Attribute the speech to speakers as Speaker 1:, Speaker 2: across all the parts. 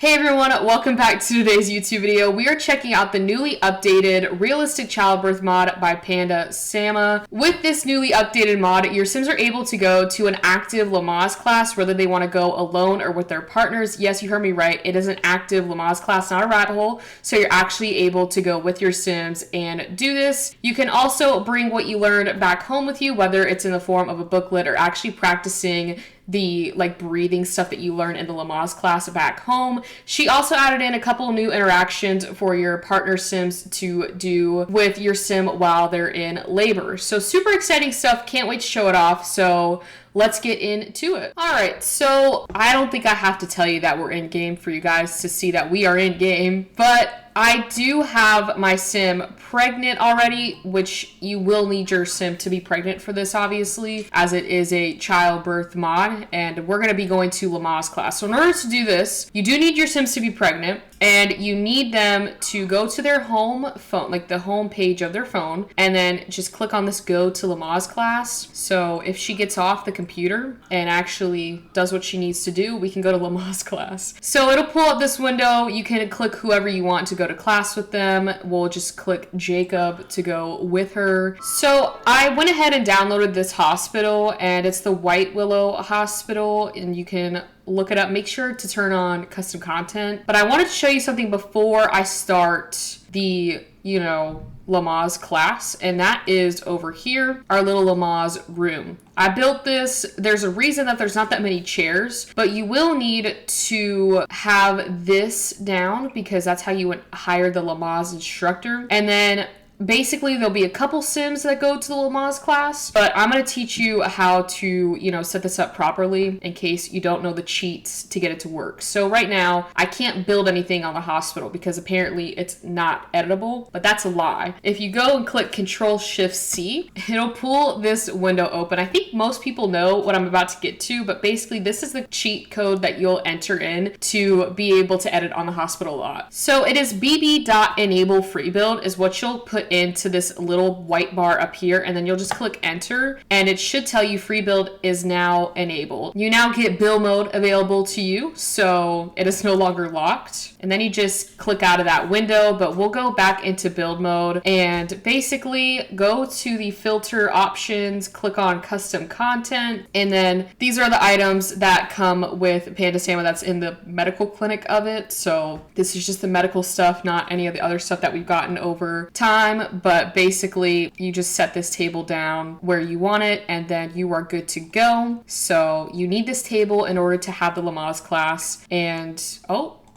Speaker 1: Hey everyone, welcome back to today's YouTube video. We are checking out the newly updated Realistic Childbirth mod by Panda Sama. With this newly updated mod, your Sims are able to go to an active Llamaze class, whether they want to go alone or with their partners. Yes, you heard me right. It is an active Llamaze class, not a rabbit hole. So you're actually able to go with your Sims and do this. You can also bring what you learned back home with you, whether it's in the form of a booklet or actually practicing the breathing stuff that you learn in the Llamaze class back home. She also added in a couple new interactions for your partner Sims to do with your Sim while they're in labor. So super exciting stuff. Can't wait to show it off. So let's get into it. All right, so I don't think I have to tell you that we're in game for you guys to see that we are in game, but I do have my Sim pregnant already, which you will need your Sim to be pregnant for this, obviously, as it is a childbirth mod, and we're going to be going to Llamaze class. So in order to do this, you do need your Sims to be pregnant, and you need them to go to their home phone, like the home page of their phone, and then just click on this go to Llamaze class. So if she gets off the computer and actually does what she needs to do, we can go to Llamaze class. So it'll pull up this window. You can click whoever you want to go to class with them. We'll just click Jacob to go with her. So I went ahead and downloaded this hospital, and it's the White Willow Hospital, and you can look it up. Make sure to turn on custom content. But I wanted to show you something before I start the, Llamaze class, and that is over here, our little Llamaze room. I built this. There's a reason that there's not that many chairs, but you will need to have this down because that's how you would hire the Llamaze instructor. And then basically, there'll be a couple Sims that go to the Llamaze class, but I'm going to teach you how to, set this up properly in case you don't know the cheats to get it to work. So right now, I can't build anything on the hospital because apparently it's not editable, but that's a lie. If you go and click Control-Shift-C, it'll pull this window open. I think most people know what I'm about to get to, but basically this is the cheat code that you'll enter in to be able to edit on the hospital lot. So it is bb.enable free build is what you'll put into this little white bar up here, and then you'll just click enter, and it should tell you free build is now enabled. You now get build mode available to you, so it is no longer locked. And then you just click out of that window, but we'll go back into build mode and basically go to the filter options, click on custom content, and then these are the items that come with Panda Sama that's in the medical clinic of it. So this is just the medical stuff, not any of the other stuff that we've gotten over time. But basically you just set this table down where you want it, and then you are good to go. So you need this table in order to have the Llamaze class. And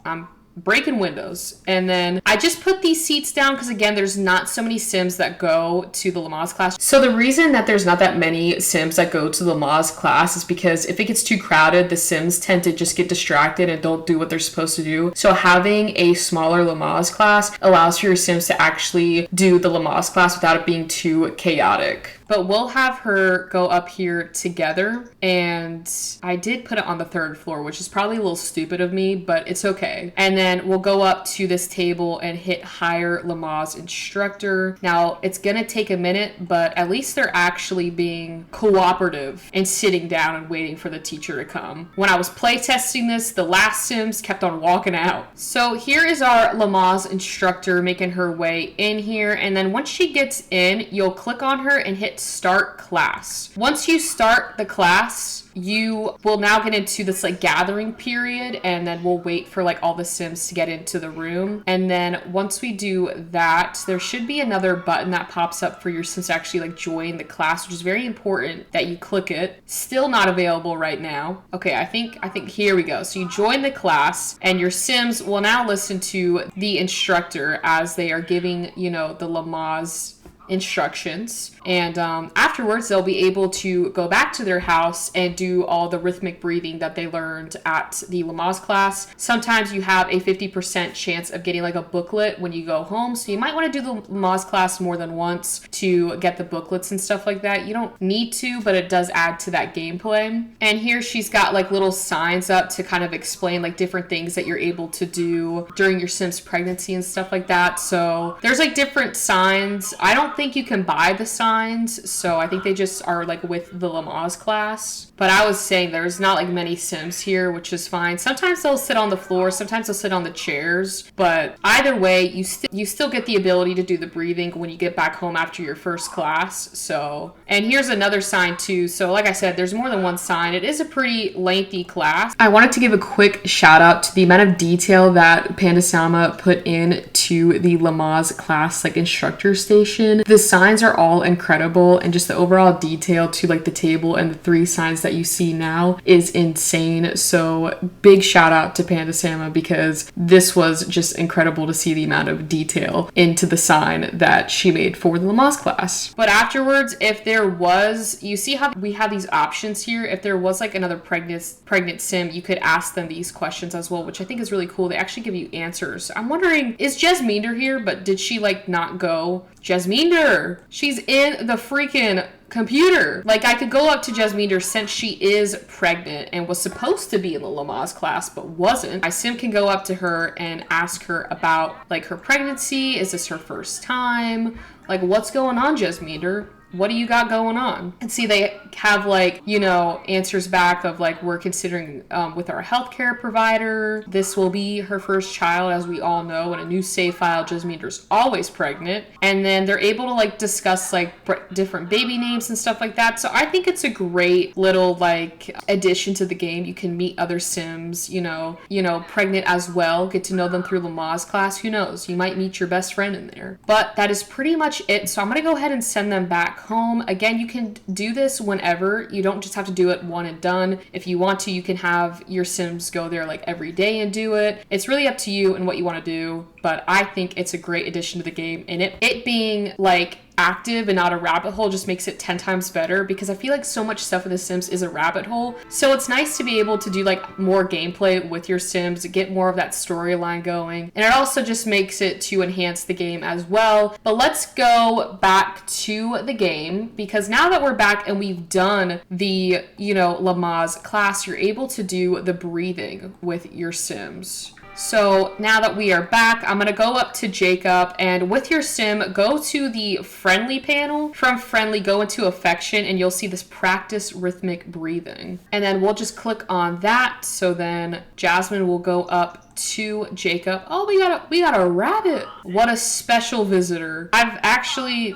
Speaker 1: I'm breaking windows. And then I just put these seats down because, again, there's not so many Sims that go to the Llamaze class. So the reason that there's not that many Sims that go to the Llamaze class is because if it gets too crowded, the Sims tend to just get distracted and don't do what they're supposed to do. So having a smaller Llamaze class allows for your Sims to actually do the Llamaze class without it being too chaotic. But we'll have her go up here together, and I did put it on the third floor, which is probably a little stupid of me, but it's okay. And then we'll go up to this table and hit hire Llamaze instructor. Now, it's gonna take a minute, but at least they're actually being cooperative and sitting down and waiting for the teacher to come. When I was playtesting this, the last Sims kept on walking out. So here is our Llamaze instructor making her way in here, and then once she gets in, you'll click on her and hit start class. Once you start the class, you will now get into this gathering period, and then we'll wait for all the Sims to get into the room. And then once we do that, there should be another button that pops up for your Sims to actually join the class, which is very important that you click it. Still not available right now. Okay, I think here we go. So you join the class, and your Sims will now listen to the instructor as they are giving, the Llamaze instructions, and afterwards they'll be able to go back to their house and do all the rhythmic breathing that they learned at the Llamaze class. Sometimes you have a 50% chance of getting a booklet when you go home, so you might want to do the Llamaze class more than once to get the booklets and stuff like that. You don't need to, but it does add to that gameplay. And here she's got little signs up to kind of explain different things that you're able to do during your Sim's pregnancy and stuff like that. So there's different signs. I don't don't think you can buy the signs, so I think they just are like with the Llamaze class. But I was saying there's not like many Sims here, which is fine. Sometimes they'll sit on the floor, sometimes they'll sit on the chairs, but either way, you still get the ability to do the breathing when you get back home after your first class. So, and here's another sign too. So like I said, there's more than one sign. It is a pretty lengthy class. I wanted to give a quick shout out to the amount of detail that Panda Sama put in to the Llamaze class like instructor station. The signs are all incredible, and just the overall detail to like the table and the 3 signs that you see now is insane. So big shout out to Panda Sama, because this was just incredible to see the amount of detail into the sign that she made for the Llamaze class. But afterwards, if there was, you see how we have these options here, if there was like another pregnant Sim, you could ask them these questions as well, which I think is really cool. They actually give you answers. I'm wondering, is Jasminder here, but did she like not go? Jasminder, she's in the freaking computer. Like, I could go up to Jasminder since she is pregnant and was supposed to be in the Llamaze class but wasn't. My Sim can go up to her and ask her about like her pregnancy. Is this her first time? Like, what's going on, Jasminder? What do you got going on? And see, they have like, you know, answers back of like, we're considering with our healthcare provider. This will be her first child, as we all know. In a new save file, Jasminder's always pregnant. And then they're able to like discuss like different baby names and stuff like that. So I think it's a great little like addition to the game. You can meet other Sims, you know, pregnant as well. Get to know them through Llamaze class. Who knows? You might meet your best friend in there. But that is pretty much it. So I'm gonna go ahead and send them back home. Again, you can do this whenever. You don't just have to do it one and done. If you want to, you can have your Sims go there like every day and do it. It's really up to you and what you want to do, but I think it's a great addition to the game, and it being like active and not a rabbit hole just makes it 10 times better, because I feel like so much stuff in The Sims is a rabbit hole. So it's nice to be able to do like more gameplay with your Sims, get more of that storyline going, and it also just makes it to enhance the game as well. But let's go back to the game, because now that we're back and we've done the, you know, Llamaze class, you're able to do the breathing with your Sims. So now that we are back, I'm going to go up to Jacob, and with your Sim, go to the friendly panel. From friendly, go into affection, and you'll see this practice rhythmic breathing. And then we'll just click on that. So then Jasmine will go up to Jacob. Oh, we got a rabbit. What a special visitor. I've actually,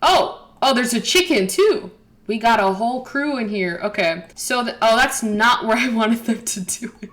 Speaker 1: oh, there's a chicken too. We got a whole crew in here. Okay. So, that's not where I wanted them to do it.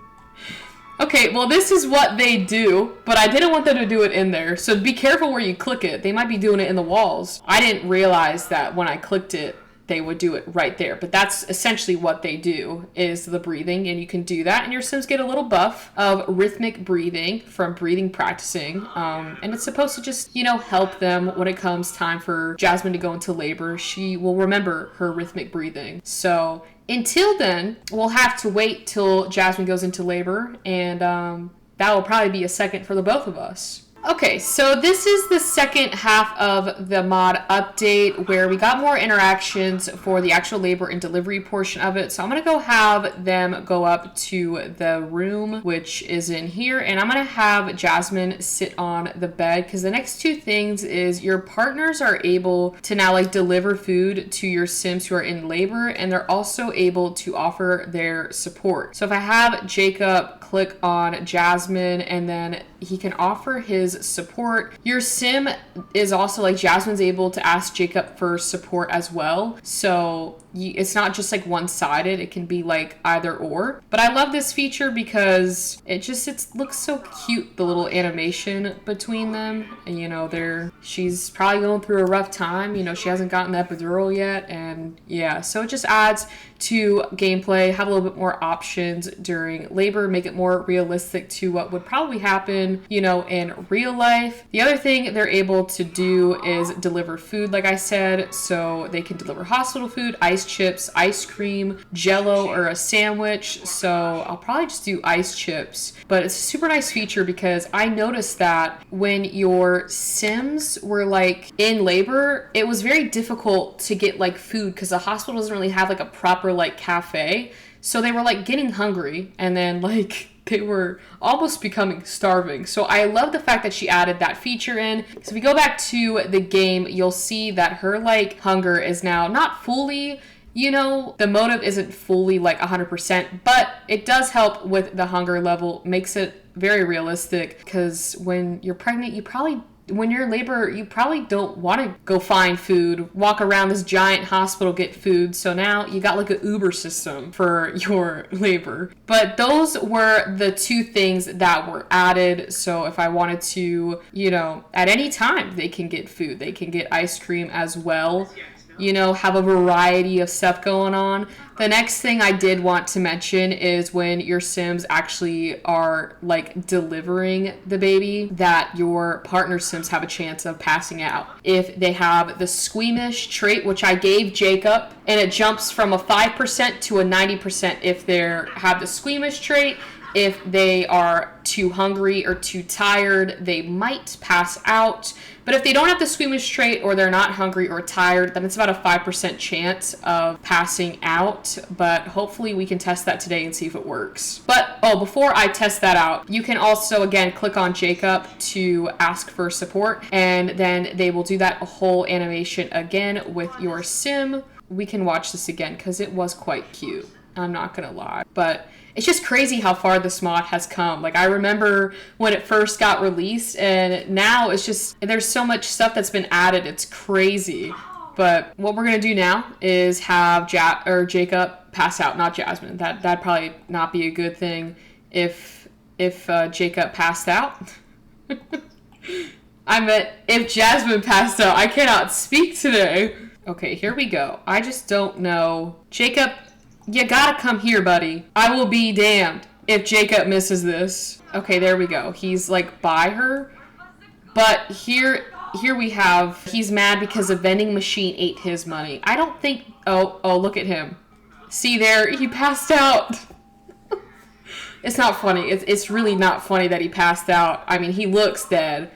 Speaker 1: Okay, well, this is what they do, but I didn't want them to do it in there. So be careful where you click it. They might be doing it in the walls. I didn't realize that when I clicked it, they would do it right there. But that's essentially what they do, is the breathing, and you can do that. And your Sims get a little buff of rhythmic breathing from breathing practicing. And it's supposed to just, you know, help them when it comes time for Jasmine to go into labor. She will remember her rhythmic breathing. So until then, we'll have to wait till Jasmine goes into labor, and that will probably be a second for the both of us. Okay, so this is the second half of the mod update, where we got more interactions for the actual labor and delivery portion of it. So I'm going to go have them go up to the room, which is in here, and I'm going to have Jasmine sit on the bed, because the next 2 things is your partners are able to now like deliver food to your Sims who are in labor, and they're also able to offer their support. So if I have Jacob click on Jasmine, and then he can offer his support. Your Sim is also like, Jasmine's able to ask Jacob for support as well. So it's not just like one-sided. It can be like either or. But I love this feature because it looks so cute, the little animation between them. And you know, she's probably going through a rough time. You know, she hasn't gotten the epidural yet. And yeah, so it just adds to gameplay, have a little bit more options during labor, make it more realistic to what would probably happen, you know, in real life. The other thing they're able to do is deliver food, like I said. So they can deliver hospital food, ice chips, ice cream, jello, or a sandwich. So I'll probably just do ice chips. But it's a super nice feature, because I noticed that when your Sims were like in labor, it was very difficult to get like food, because the hospital doesn't really have like a proper like cafe. So they were like getting hungry, and then like they were almost becoming starving. So I love the fact that she added that feature in. So if we go back to the game, you'll see that her like hunger is now not fully, you know, the motive isn't fully like 100%, but it does help with the hunger level, makes it very realistic, because when you're pregnant, when you're in labor, you probably don't want to go find food, walk around this giant hospital, get food. So now you got like an Uber system for your labor. But those were the two things that were added. So if I wanted to, you know, at any time they can get food, they can get ice cream as well. You know, have a variety of stuff going on. The next thing I did want to mention is when your Sims actually are like delivering the baby, that your partner Sims have a chance of passing out. If they have the squeamish trait, which I gave Jacob, and it jumps from a 5% to a 90% if they have the squeamish trait. If they are too hungry or too tired, they might pass out. But if they don't have the squeamish trait, or they're not hungry or tired, then it's about a 5% chance of passing out. But hopefully we can test that today and see if it works. But, before I test that out, you can also, again, click on Jacob to ask for support. And then they will do that whole animation again with your Sim. We can watch this again because it was quite cute. I'm not going to lie. But it's just crazy how far this mod has come. Like, I remember when it first got released, and now it's just, there's so much stuff that's been added. It's crazy. But what we're going to do now is have Jacob pass out, not Jasmine. That'd probably not be a good thing if Jacob passed out. I meant if Jasmine passed out. I cannot speak today. Okay, here we go. I just don't know. Jacob, you gotta come here, buddy. I will be damned if Jacob misses this. Okay, there we go. He's like by her. But here we have, he's mad because the vending machine ate his money. I don't think, oh, look at him. See there, he passed out. It's not funny. It's really not funny that he passed out. I mean, he looks dead.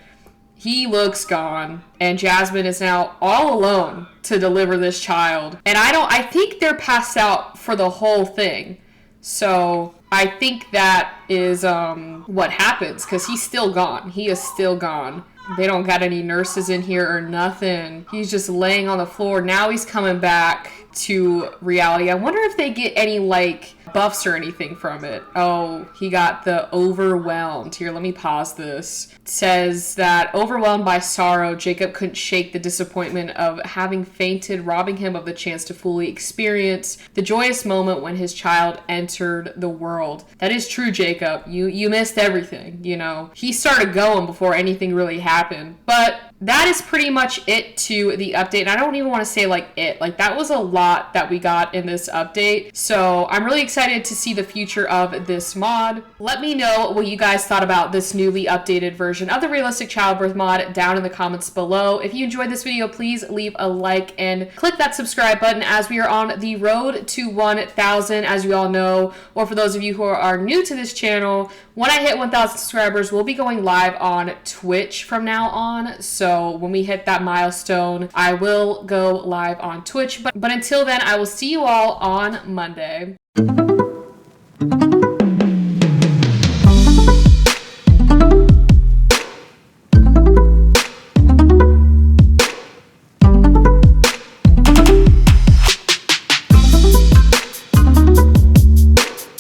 Speaker 1: He looks gone, and Jasmine is now all alone to deliver this child. And I think they're passed out for the whole thing. So I think that is what happens, because he's still gone. He is still gone. They don't got any nurses in here or nothing. He's just laying on the floor. Now he's coming back to reality. I wonder if they get any like buffs or anything from it. Oh, he got the overwhelmed. Here, let me pause this. It says that overwhelmed by sorrow, Jacob couldn't shake the disappointment of having fainted, robbing him of the chance to fully experience the joyous moment when his child entered the world. That is true, Jacob. You missed everything, you know. He started going before anything really happened. But that is pretty much it to the update. And I don't even want to say like it. Like, that was a lot that we got in this update. So I'm really excited to see the future of this mod. Let me know what you guys thought about this newly updated version of the Realistic Childbirth mod down in the comments below. If you enjoyed this video, please leave a like and click that subscribe button, as we are on the road to 1,000, as you all know. Or for those of you who are new to this channel, when I hit 1,000 subscribers, we'll be going live on Twitch from now on. So when we hit that milestone, I will go live on Twitch. But until then, I will see you all on Monday.